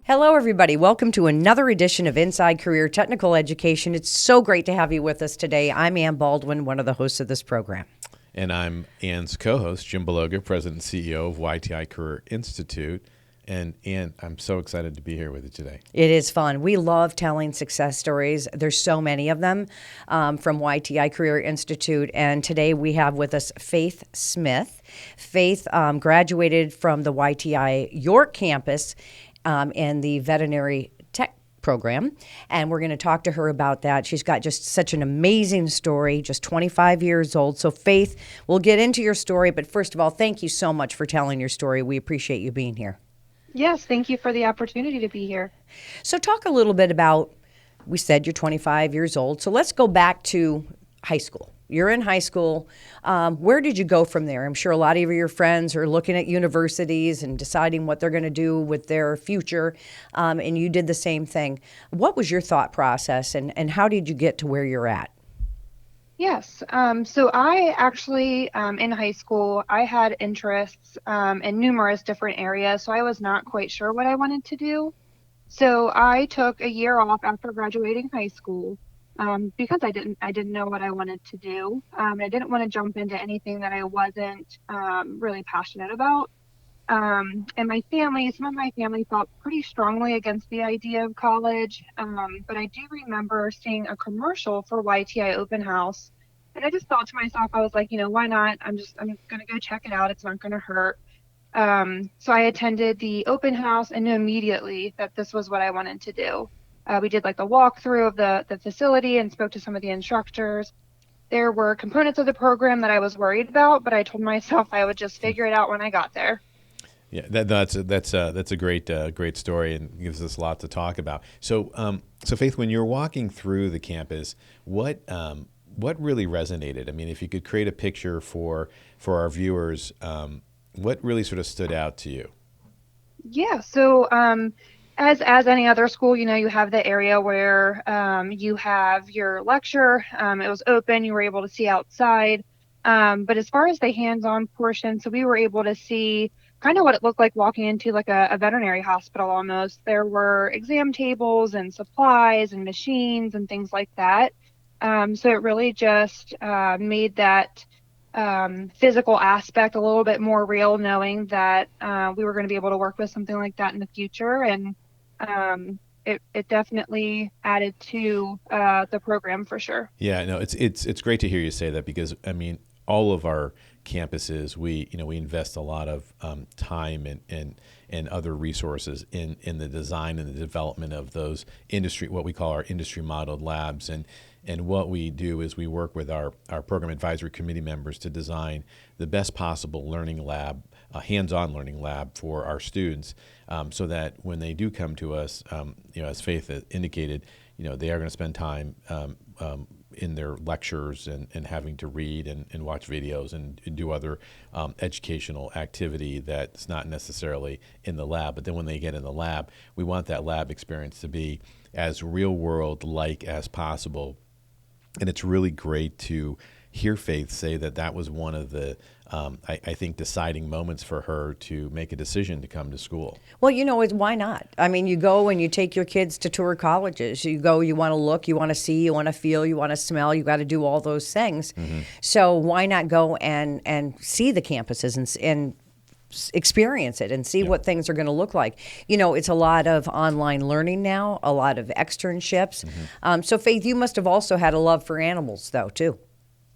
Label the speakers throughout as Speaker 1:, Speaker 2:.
Speaker 1: Hello, everybody. Welcome to another edition of Inside Career Technical Education. It's so great to have you with us today. I'm Ann Baldwin, one of the hosts of this program.
Speaker 2: And I'm Ann's co-host, Jim Beloga, President and CEO of YTI Career Institute. And Ann, I'm so excited to be here with you today.
Speaker 1: It is fun. We love telling success stories. There's so many of them from YTI Career Institute. And today we have with us Faith Smith. Faith graduated from the YTI York campus in the Veterinary Tech program, and we're going to talk to her about that. She's got just such an amazing story, just 25 years old. So Faith, we'll get into your story, but first of all, thank you so much for telling your story. We appreciate you being here.
Speaker 3: Yes, thank you for the opportunity to be here.
Speaker 1: So talk a little bit about, we said you're 25 years old, so let's go back to high school. You're in high school. Where did you go from there? I'm sure a lot of your friends are looking at universities and deciding what they're going to do with their future, and you did the same thing. What was your thought process, and how did you get to where you're at?
Speaker 3: Yes, so I actually, in high school, I had interests in numerous different areas, so I was not quite sure what I wanted to do. So I took a year off after graduating high school. Because I didn't know what I wanted to do. I didn't want to jump into anything that I wasn't really passionate about. And some of my family felt pretty strongly against the idea of college. But I do remember seeing a commercial for YTI Open House. And I just thought to myself, I was like, why not? I'm going to go check it out. It's not going to hurt. So I attended the open house and knew immediately that this was what I wanted to do. We did like the walkthrough of the facility and spoke to some of the instructors. There were components of the program that I was worried about, but I told myself I would just figure it out when I got there.
Speaker 2: Yeah, that's a great story and gives us a lot to talk about. So, Faith, when you're walking through the campus, what really resonated? I mean, if you could create a picture for our viewers, what really sort of stood out to you?
Speaker 3: Yeah, so as any other school, you have the area where you have your lecture. It was open. You were able to see outside. But as far as the hands-on portion, so we were able to see kind of what it looked like walking into like a veterinary hospital almost. There were exam tables and supplies and machines and things like that. So it really just made that physical aspect a little bit more real, knowing that we were going to be able to work with something like that in the future. And it definitely added to the program for sure.
Speaker 2: Yeah, no, it's great to hear you say that because I mean, all of our campuses, we invest a lot of time and other resources in the design and the development of those what we call our industry modeled labs. And what we do is we work with our program advisory committee members to design the best possible learning lab, a hands-on learning lab for our students, so that when they do come to us, as Faith indicated, they are going to spend time in their lectures and having to read and watch videos and do other educational activity that's not necessarily in the lab. But then when they get in the lab, we want that lab experience to be as real world like as possible. And it's really great to hear Faith say that was one of the, I think, deciding moments for her to make a decision to come to school.
Speaker 1: Well, why not? I mean, you go and you take your kids to tour colleges. You go, you want to look, you want to see, you want to feel, you want to smell, you got to do all those things. Mm-hmm. So why not go and see the campuses and experience it and see what things are going to look like. It's a lot of online learning now, a lot of externships. Mm-hmm. So Faith, you must have also had a love for animals though, too.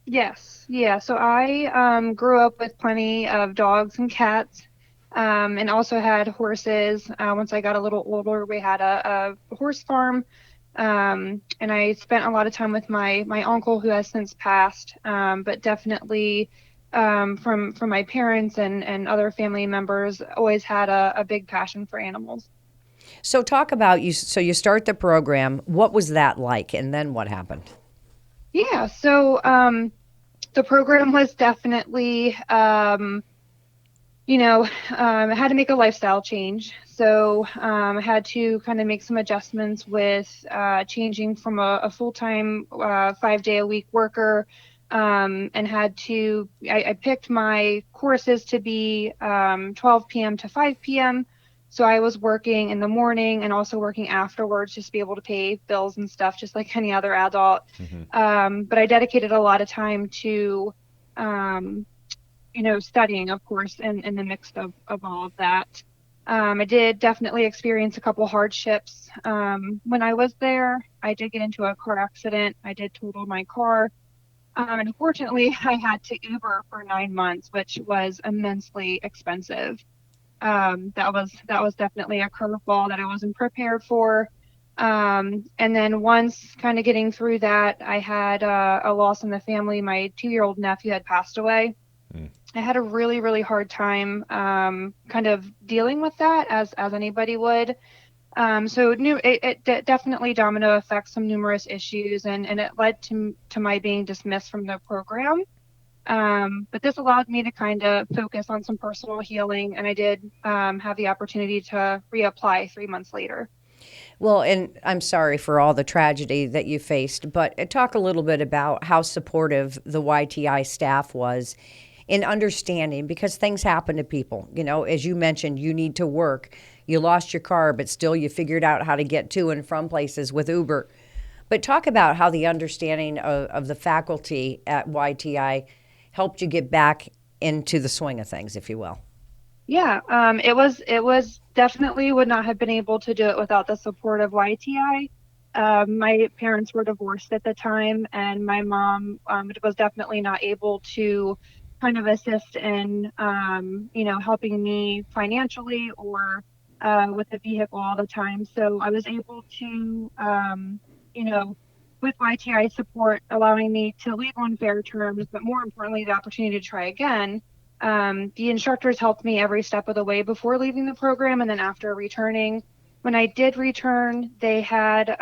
Speaker 3: Yes. Yeah. So I grew up with plenty of dogs and cats, and also had horses. Once I got a little older, we had a horse farm, and I spent a lot of time with my uncle who has since passed, but definitely from my parents and other family members, always had a big passion for animals.
Speaker 1: So talk about you. So you start the program. What was that like? And then what happened?
Speaker 3: Yeah. So the program was definitely, I had to make a lifestyle change. So I had to kind of make some adjustments with changing from a full-time 5-day-a-week worker. And I picked my courses to be 12 p.m. to 5 p.m. So I was working in the morning and also working afterwards just to be able to pay bills and stuff, just like any other adult. But I dedicated a lot of time to, studying, of course, in the mix of all of that. I did definitely experience a couple hardships. When I was there, I did get into a car accident. I did total my car. And unfortunately, I had to Uber for 9 months, which was immensely expensive. That was definitely a curveball that I wasn't prepared for. And then once kind of getting through that, I had a loss in the family. My 2-year-old nephew had passed away. I had a really, really hard time kind of dealing with that as anybody would. So it definitely domino effects some numerous issues, and it led to my being dismissed from the program. But this allowed me to kind of focus on some personal healing, and I did have the opportunity to reapply 3 months later.
Speaker 1: Well, and I'm sorry for all the tragedy that you faced, but talk a little bit about how supportive the YTI staff was in understanding, because things happen to people. As you mentioned, you need to work. You lost your car, but still you figured out how to get to and from places with Uber. But talk about how the understanding of the faculty at YTI helped you get back into the swing of things, if you will.
Speaker 3: Yeah, it was definitely would not have been able to do it without the support of YTI. My parents were divorced at the time, and my mom was definitely not able to kind of assist in helping me financially or with the vehicle all the time. So I was able to you know with YTI support allowing me to leave on fair terms, but more importantly the opportunity to try again. The instructors helped me every step of the way before leaving the program and then after returning. When I did return, they had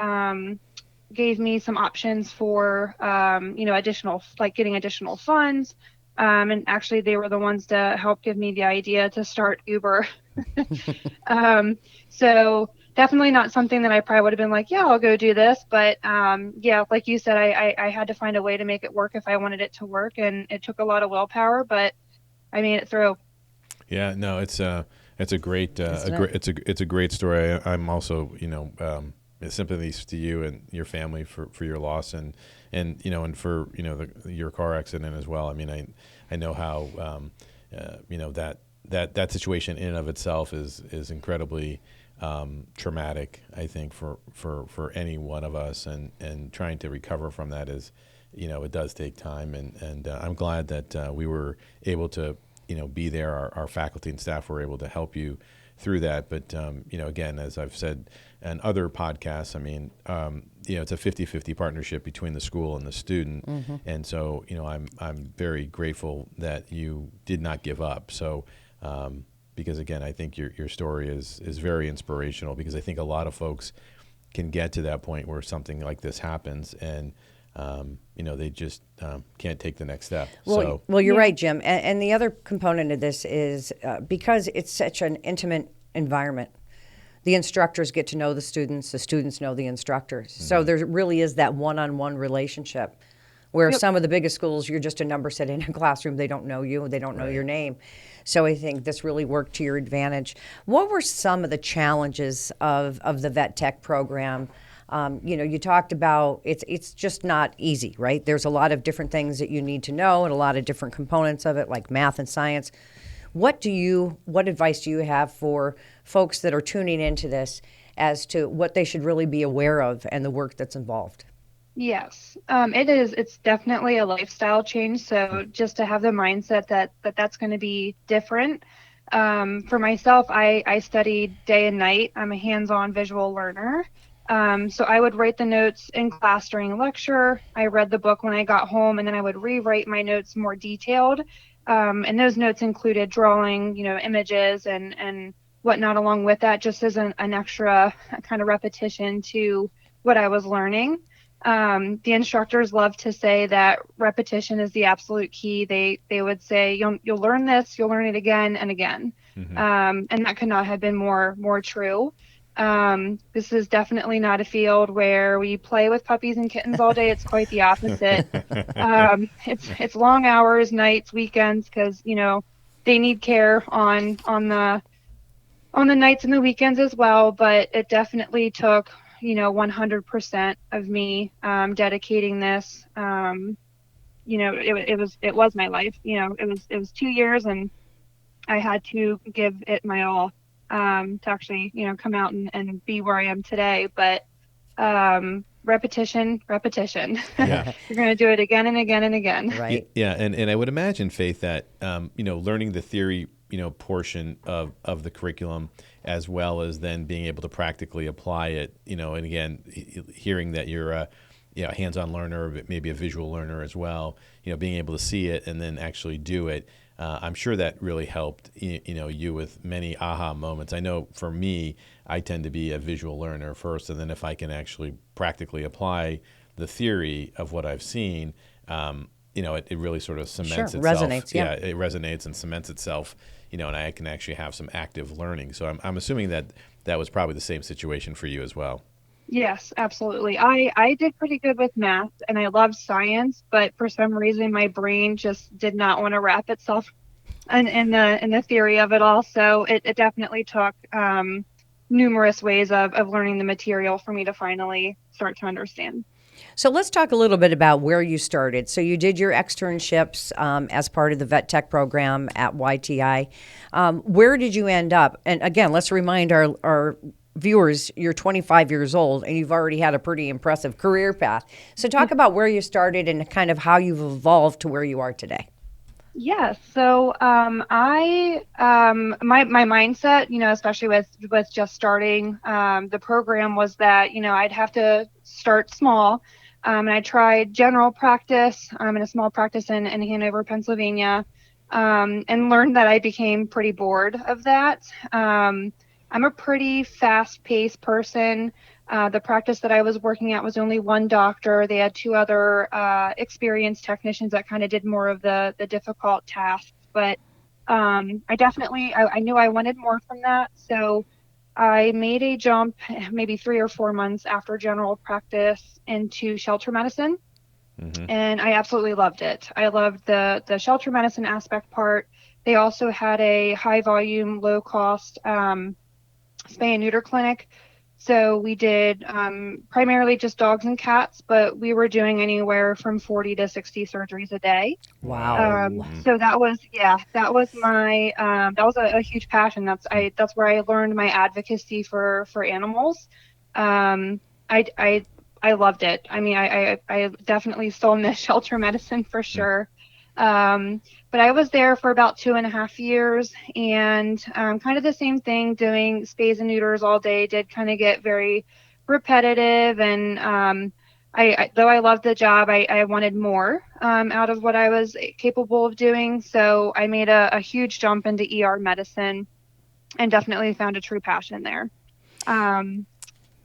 Speaker 3: gave me some options for additional, like getting additional funds. And actually they were the ones to help give me the idea to start Uber. So definitely not something that I probably would have been like, yeah, I'll go do this. But yeah, like you said, I had to find a way to make it work if I wanted it to work. And it took a lot of willpower, but I made it through.
Speaker 2: Yeah, no, it's a great it's a great story. I'm also sympathies to you and your family for your loss and for your car accident as well. I mean, I know how that situation in and of itself is incredibly traumatic. I think for any one of us, and trying to recover from that is, it does take time, and I'm glad that we were able to be there. Our faculty and staff were able to help you through that. But again, as I've said in other podcasts, I mean, it's a 50-50 partnership between the school and the student, and so I'm very grateful that you did not give up. So. Because again, I think your story is very inspirational, because I think a lot of folks can get to that point where something like this happens and they just can't take the next step.
Speaker 1: Well, you're right, Jim. And the other component of this is because it's such an intimate environment, the instructors get to know the students know the instructors. So there really is that one-on-one relationship. Where some of the biggest schools, you're just a number sitting in a classroom. They don't know you. They don't know your name. So I think this really worked to your advantage. What were some of the challenges of the Vet Tech program? You talked about it's just not easy, right? There's a lot of different things that you need to know and a lot of different components of it, like math and science. What advice do you have for folks that are tuning into this as to what they should really be aware of and the work that's involved?
Speaker 3: Yes, it is. It's definitely a lifestyle change. So just to have the mindset that's going to be different. For myself, I studied day and night. I'm a hands-on visual learner. So I would write the notes in class during lecture. I read the book when I got home, and then I would rewrite my notes more detailed. And those notes included drawing, images and whatnot along with that, just as an extra kind of repetition to what I was learning. The instructors love to say that repetition is the absolute key. They would say, you'll learn this, you'll learn it again and again. And that could not have been more true. This is definitely not a field where we play with puppies and kittens all day. It's quite the opposite. It's long hours, nights, weekends, because, they need care on the on the nights and the weekends as well, but it definitely took, 100% of me dedicating this. It was my life. It was 2 years, and I had to give it my all to actually, come out and be where I am today. But repetition, repetition.
Speaker 2: Yeah.
Speaker 3: You're going to do it again and again and again.
Speaker 1: Right.
Speaker 2: Yeah, and I would imagine, Faith, that learning the theory, portion of the curriculum, as well as then being able to practically apply it, and again, hearing that you're a hands-on learner, but maybe a visual learner as well, being able to see it and then actually do it. I'm sure that really helped, you with many aha moments. I know for me, I tend to be a visual learner first, and then if I can actually practically apply the theory of what I've seen, it really sort of cements
Speaker 1: Sure,
Speaker 2: itself.
Speaker 1: resonates, yeah.
Speaker 2: It resonates and cements itself, and I can actually have some active learning. So I'm assuming that was probably the same situation for you as well.
Speaker 3: Yes, absolutely. I did pretty good with math, and I loved science, but for some reason my brain just did not want to wrap itself in the theory of it all. So it definitely took numerous ways of learning the material for me to finally start to understand.
Speaker 1: So let's talk a little bit about where you started. So you did your externships as part of the vet tech program at YTI. Where did you end up? And again, let's remind our viewers, you're 25 years old and you've already had a pretty impressive career path. So talk about where you started and kind of how you've evolved to where you are today.
Speaker 3: Yes. So my mindset, especially with just starting the program, was that I'd have to start small. And I tried general practice in a small practice in Hanover, Pennsylvania, and learned that I became pretty bored of that. I'm a pretty fast-paced person. The practice that I was working at was only one doctor. They had two other experienced technicians that kind of did more of the difficult tasks. But I knew I wanted more from that. So I made a jump maybe 3 or 4 months after general practice into shelter medicine.
Speaker 2: Mm-hmm.
Speaker 3: And I absolutely loved it. I loved the shelter medicine aspect part. They also had a high volume, low cost spay and neuter clinic. So we did primarily just dogs and cats, but we were doing anywhere from 40 to 60 surgeries a day.
Speaker 1: Wow.
Speaker 3: So that was my that was a huge passion. That's where I learned my advocacy for animals. I loved it. I mean, I definitely still miss shelter medicine for sure. But I was there for about 2.5 years, and kind of the same thing, doing spays and neuters all day. Did kind of get very repetitive, and though I loved the job, I wanted more out of what I was capable of doing. So I made a huge jump into ER medicine, and definitely found a true passion there.
Speaker 2: Wow.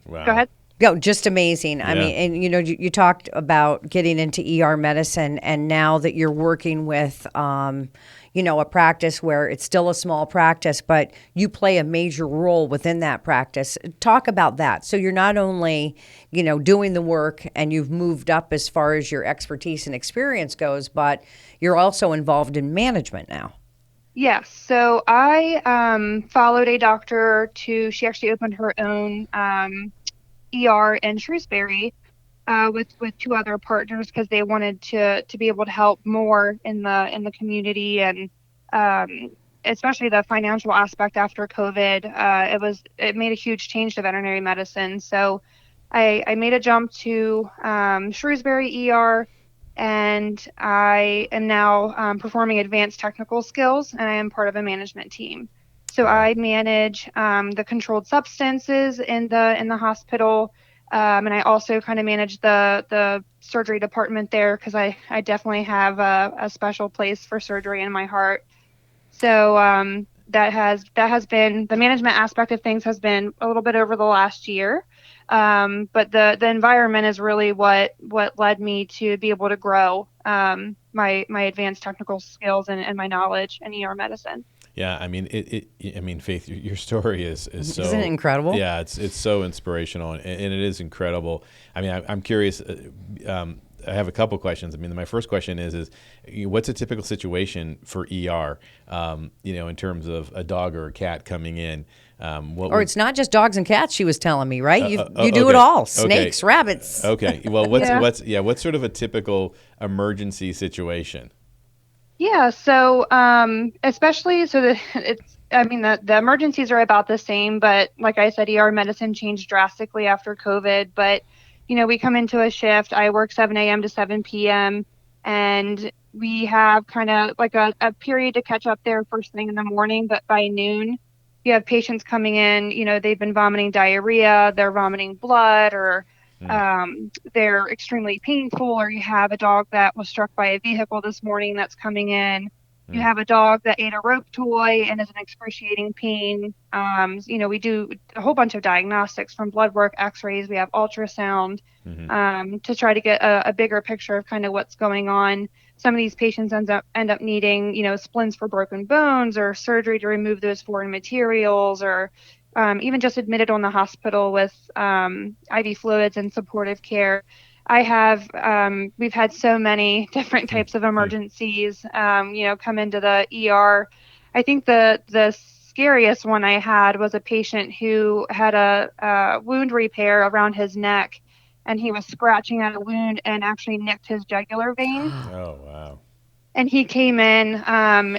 Speaker 3: Go ahead.
Speaker 1: Go, just amazing. I
Speaker 2: Yeah.
Speaker 1: mean, and you talked about getting into ER medicine, and now that you're working with, a practice where it's still a small practice, but you play a major role within that practice. Talk about that. So you're not only, doing the work and you've moved up as far as your expertise and experience goes, but you're also involved in management now.
Speaker 3: Yes. So I followed a doctor she actually opened her own ER in Shrewsbury with two other partners, because they wanted to be able to help more in the community, and especially the financial aspect after COVID. It made a huge change to veterinary medicine. So I made a jump to Shrewsbury ER, and I am now performing advanced technical skills, and I am part of a management team. So I manage the controlled substances in the hospital, and I also kind of manage the surgery department there, because I definitely have a special place for surgery in my heart. So that has been, the management aspect of things has been a little bit over the last year, but the environment is really what led me to be able to grow my advanced technical skills and my knowledge in ER medicine.
Speaker 2: Yeah, I mean, Faith, your story is so.
Speaker 1: Isn't it incredible?
Speaker 2: Yeah, it's so inspirational, and it is incredible. I mean, I'm curious. I have a couple questions. I mean, my first question is what's a typical situation for ER? In terms of a dog or a cat coming in.
Speaker 1: It's not just dogs and cats. She was telling me, right? You do
Speaker 2: okay.
Speaker 1: it all: snakes, rabbits.
Speaker 2: Okay. Well, what's
Speaker 3: Yeah.
Speaker 2: what's sort of a typical emergency situation?
Speaker 3: Yeah, so especially I mean the emergencies are about the same, but like I said, ER medicine changed drastically after COVID. But we come into a shift. I work 7 a.m. to 7 p.m. and we have kind of like a period to catch up there first thing in the morning, but by noon, you have patients coming in, they've been vomiting diarrhea, they're vomiting blood, or
Speaker 2: Mm,
Speaker 3: they're extremely painful, or you have a dog that was struck by a vehicle this morning that's coming in. You
Speaker 2: mm,
Speaker 3: have a dog that ate a rope toy and is in excruciating pain. We do a whole bunch of diagnostics from blood work, x-rays, we have ultrasound
Speaker 2: mm-hmm,
Speaker 3: to try to get a bigger picture of kind of what's going on. Some of these patients end up needing, splints for broken bones or surgery to remove those foreign materials, or even just admitted on the hospital with IV fluids and supportive care. We've had so many different
Speaker 2: mm,
Speaker 3: types of
Speaker 2: mm.
Speaker 3: emergencies, come into the ER. I think the scariest one I had was a patient who had a wound repair around his neck, and he was scratching at a wound and actually nicked his jugular vein.
Speaker 2: Oh, wow.
Speaker 3: And he came in.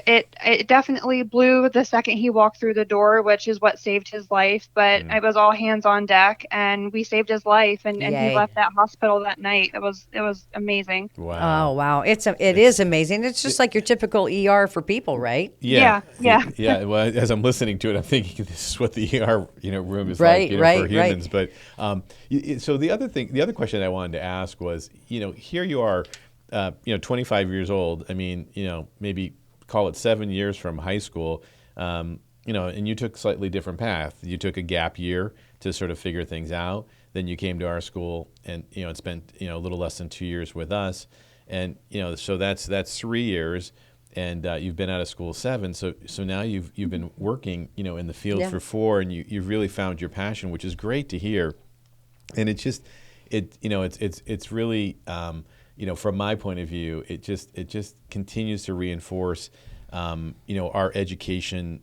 Speaker 3: It definitely blew the second he walked through the door, which is what saved his life. But
Speaker 2: Mm.
Speaker 3: it was all hands on deck, and we saved his life. And he
Speaker 1: Yay.
Speaker 3: left that hospital that night. It was amazing.
Speaker 1: Oh
Speaker 2: Wow.
Speaker 1: wow, it
Speaker 2: It's
Speaker 1: is amazing. It's just like your typical ER for people, right?
Speaker 2: Yeah,
Speaker 3: Yeah, yeah,
Speaker 2: yeah. Well, as I'm listening to it, I'm thinking this is what the ER room is like,
Speaker 1: Right,
Speaker 2: for
Speaker 1: right, right.
Speaker 2: humans. But so the other question I wanted to ask was, here you are, 25 years old. I mean, maybe call it 7 years from high school, and you took a slightly different path. You took a gap year to sort of figure things out. Then you came to our school and and spent a little less than 2 years with us, and so that's 3 years, and you've been out of school 7. So now you've been working in the field
Speaker 1: Yeah.
Speaker 2: for 4, and you've really found your passion, which is great to hear. And it's really from my point of view, it just continues to reinforce our education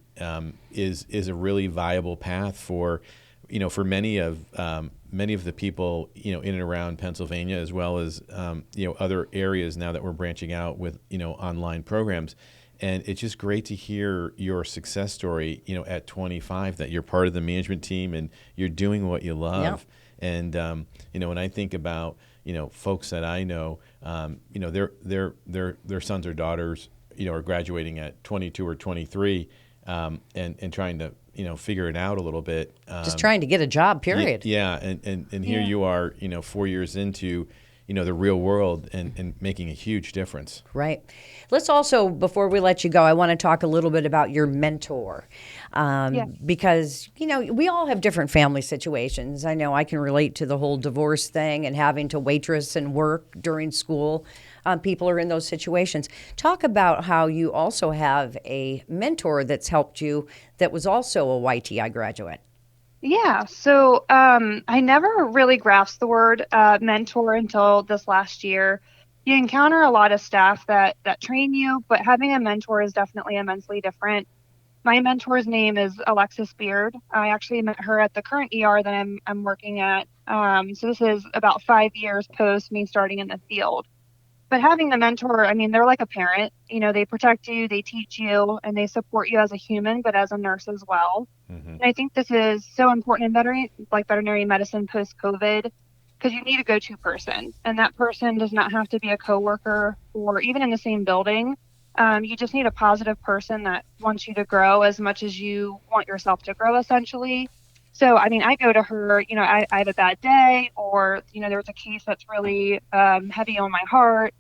Speaker 2: is a really viable path for for many of the people in and around Pennsylvania, as well as other areas now that we're branching out with online programs. And it's just great to hear your success story at 25, that you're part of the management team and you're doing what you
Speaker 1: Yeah.
Speaker 2: love. And when I think about folks that I know, their sons or daughters are graduating at 22 or 23, and trying to figure it out a little bit.
Speaker 1: Just trying to get a job, period.
Speaker 2: Yeah, and here
Speaker 3: yeah.
Speaker 2: you are, 4 years into the real world, and making a huge difference.
Speaker 1: Right. Let's also, before we let you go, I want to talk a little bit about your mentor.
Speaker 3: Yeah.
Speaker 1: Because, we all have different family situations. I know I can relate to the whole divorce thing and having to waitress and work during school. People are in those situations. Talk about how you also have a mentor that's helped you that was also a YTI graduate.
Speaker 3: Yeah, so I never really grasped the word mentor until this last year. You encounter a lot of staff that train you, but having a mentor is definitely immensely different. My mentor's name is Alexis Beard. I actually met her at the current ER that I'm working at. So this is about 5 years post me starting in the field. But having the mentor, I mean, they're like a parent. They protect you, they teach you, and they support you as a human, but as a nurse as well.
Speaker 2: Hmm.
Speaker 3: And I think this is so important in veterinary medicine post-COVID, because you need a go-to person, and that person does not have to be a coworker or even in the same building. You just need a positive person that wants you to grow as much as you want yourself to grow, essentially. So, I mean, I go to her, I have a bad day, or, there's a case that's really heavy on my heart.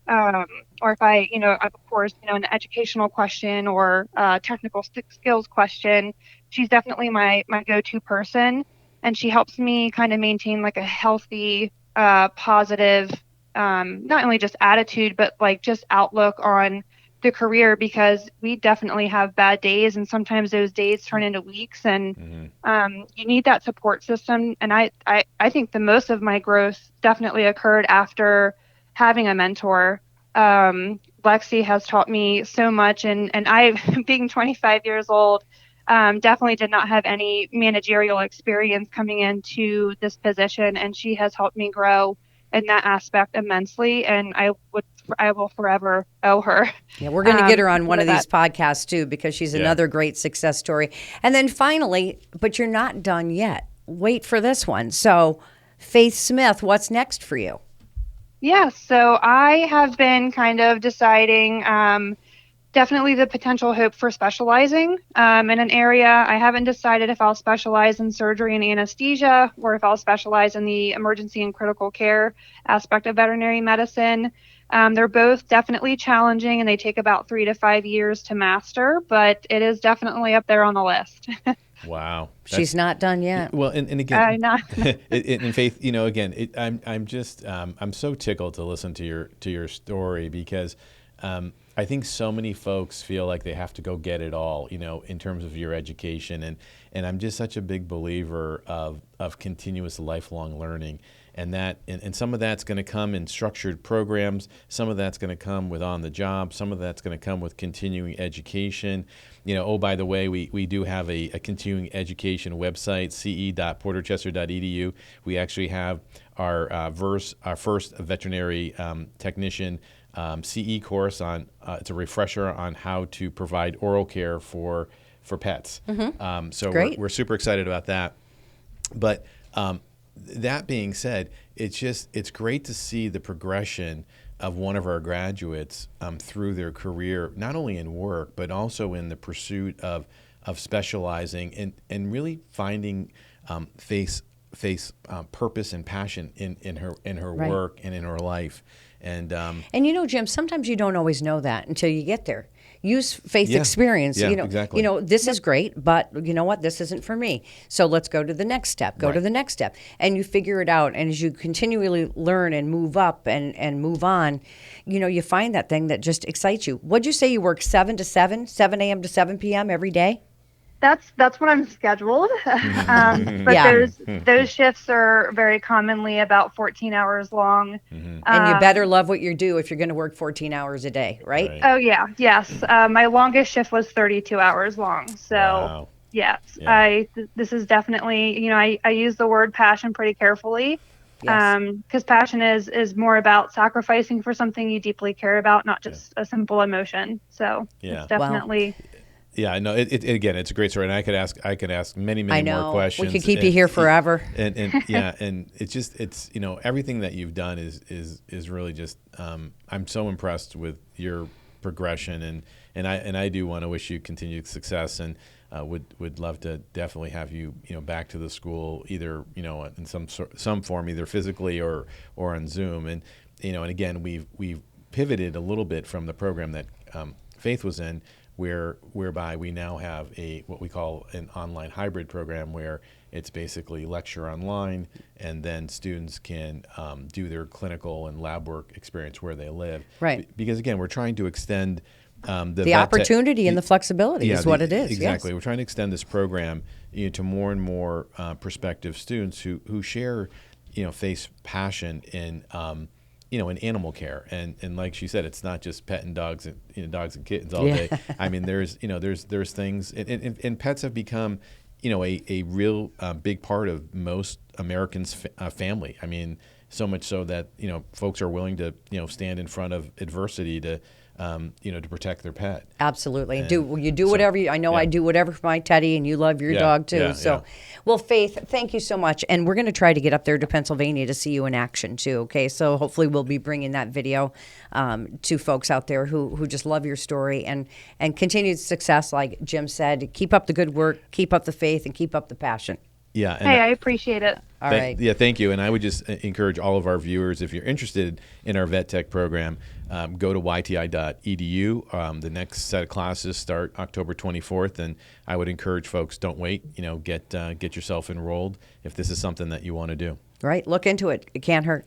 Speaker 3: Um, or if of course, an educational question or technical skills question, she's definitely my go-to person, and she helps me kind of maintain like a healthy, positive, not only just attitude, but like just outlook on the career, because we definitely have bad days, and sometimes those days turn into weeks, and
Speaker 2: Hmm.
Speaker 3: you need that support system. And I think the most of my growth definitely occurred after having a mentor. Lexi has taught me so much, and I, being 25 years old, definitely did not have any managerial experience coming into this position, and she has helped me grow in that aspect immensely, and I will forever owe her.
Speaker 1: Yeah, we're going to get her on one
Speaker 3: for
Speaker 1: of these
Speaker 3: that.
Speaker 1: podcasts too, because she's
Speaker 2: Yeah.
Speaker 1: another great success story. And then finally, but you're not done yet. Wait for this one. So, Faith Smith, what's next for you?
Speaker 3: Yeah, so I have been kind of deciding, definitely the potential hope for specializing in an area. I haven't decided if I'll specialize in surgery and anesthesia or if I'll specialize in the emergency and critical care aspect of veterinary medicine. They're both definitely challenging, and they take about 3 to 5 years to master, but it is definitely up there on the list.
Speaker 2: Wow.
Speaker 1: She's not done yet.
Speaker 2: Well, and again,
Speaker 3: I know.
Speaker 2: in Faith, again, I'm just I'm so tickled to listen to your story, because I think so many folks feel like they have to go get it all, in terms of your education, and I'm just such a big believer of continuous lifelong learning, and some of that's going to come in structured programs, some of that's going to come with on the job, some of that's going to come with continuing education. Oh, by the way, we do have a continuing education website, ce.porterchester.edu. We actually have our first veterinary technician CE course on. It's a refresher on how to provide oral care for pets. So
Speaker 1: Great.
Speaker 2: we're super excited about that. But that being said, it's great to see the progression of one of our graduates through their career, not only in work, but also in the pursuit of specializing and really finding face purpose and passion in her
Speaker 1: Right.
Speaker 2: work and in her life. And
Speaker 1: Jim, sometimes you don't always know that until you get there. Use faith
Speaker 2: Yeah.
Speaker 1: experience.
Speaker 2: Yeah, exactly.
Speaker 1: This is great, but you know what? This isn't for me. So let's go to the next step. Go to
Speaker 2: Right.
Speaker 1: the next step. And you figure it out. And as you continually learn and move up and move on, you find that thing that just excites you. What'd you say you work 7 to 7, 7 a.m. to 7 p.m. every day?
Speaker 3: That's what I'm scheduled. But
Speaker 1: Yeah.
Speaker 3: those shifts are very commonly about 14 hours long.
Speaker 1: And you better love what you do if you're going to work 14 hours a day, right?
Speaker 2: Right.
Speaker 3: Oh yeah, yes. My longest shift was 32 hours long. So
Speaker 2: Wow.
Speaker 3: yes,
Speaker 2: Yeah.
Speaker 3: this is definitely, I use the word passion pretty carefully.
Speaker 1: Yes.
Speaker 3: Because passion is more about sacrificing for something you deeply care about, not just a simple emotion. So
Speaker 2: Yeah.
Speaker 3: it's definitely.
Speaker 2: Yeah, I know. Again, it's a great story, and I could ask many
Speaker 1: I
Speaker 2: more
Speaker 1: know.
Speaker 2: questions.
Speaker 1: We could keep you here forever.
Speaker 2: And yeah, and it's everything that you've done is really just. I'm so impressed with your progression, and I do want to wish you continued success, and would love to definitely have you back to the school, either in some form, either physically or on Zoom, and and again we've pivoted a little bit from the program that Faith was in, whereby we now have what we call an online hybrid program, where it's basically lecture online, and then students can do their clinical and lab work experience where they live.
Speaker 1: Right.
Speaker 2: Because again, we're trying to extend
Speaker 1: The opportunity and the flexibility is what it is.
Speaker 2: Exactly.
Speaker 1: Yes.
Speaker 2: We're trying to extend this program to more and more prospective students who share face passion in in animal care, and like she said, it's not just petting dogs and dogs and kittens all day. I mean, there's things, and pets have become a real big part of most Americans' family. I mean, so much so that folks are willing to stand in front of adversity to to protect their pet.
Speaker 1: Absolutely.
Speaker 2: And
Speaker 1: You do whatever I know.
Speaker 2: yeah.
Speaker 1: I do whatever for my Teddy, and you love your dog too.
Speaker 2: Yeah,
Speaker 1: so, well, Faith, thank you so much. And we're going to try to get up there to Pennsylvania to see you in action too. Okay, so hopefully we'll be bringing that video to folks out there who just love your story and continued success. Like Jim said, keep up the good work, keep up the faith, and keep up the passion.
Speaker 2: Yeah. And
Speaker 3: Hey, I appreciate it.
Speaker 1: All right.
Speaker 2: Yeah, thank you. And I would just encourage all of our viewers, if you're interested in our vet tech program, go to yti.edu. The next set of classes start October 24th, and I would encourage folks, don't wait. Get yourself enrolled if this is something that you want to do.
Speaker 1: Right? Look into it. It can't hurt.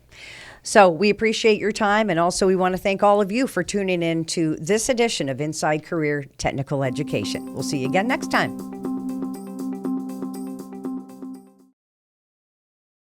Speaker 1: So we appreciate your time, and also we want to thank all of you for tuning in to this edition of Inside Career Technical Education. We'll see you again next time.